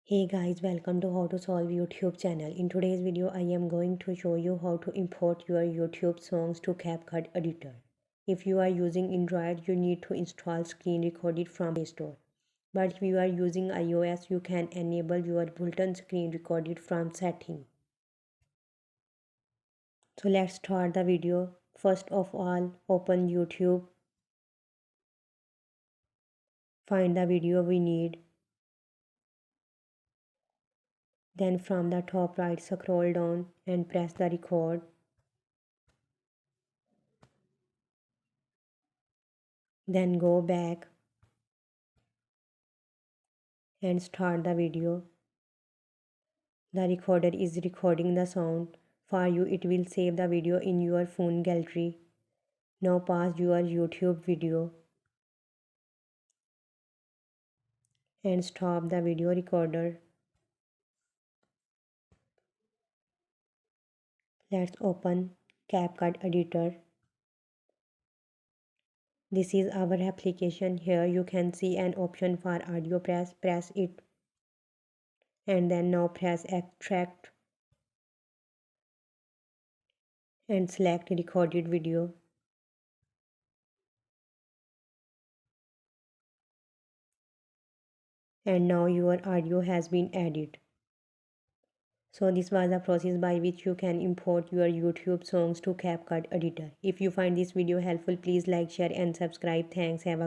Hey guys, welcome to How to Solve YouTube channel. In today's video, I am going to show you how to import your YouTube songs to CapCut editor. If you are using Android, you need to install screen recorded from Play Store. But if you are using iOS, you can enable your built-in screen recorded from setting. So let's start the video. First of all, open YouTube. Find the video we need. Then from the top right, scroll down and press the record. Then go back and start the video. The recorder is recording the sound. For you, it will save the video in your phone gallery. Now pause your YouTube video and stop the video recorder. Let's open CapCut editor. This is our application. Here you can see an option for audio. Press it, and then now press extract and select recorded video. And now your audio has been added. So this was the process by which you can import your YouTube songs to CapCut editor. If you find this video helpful, please like, share and subscribe. Thanks. Have a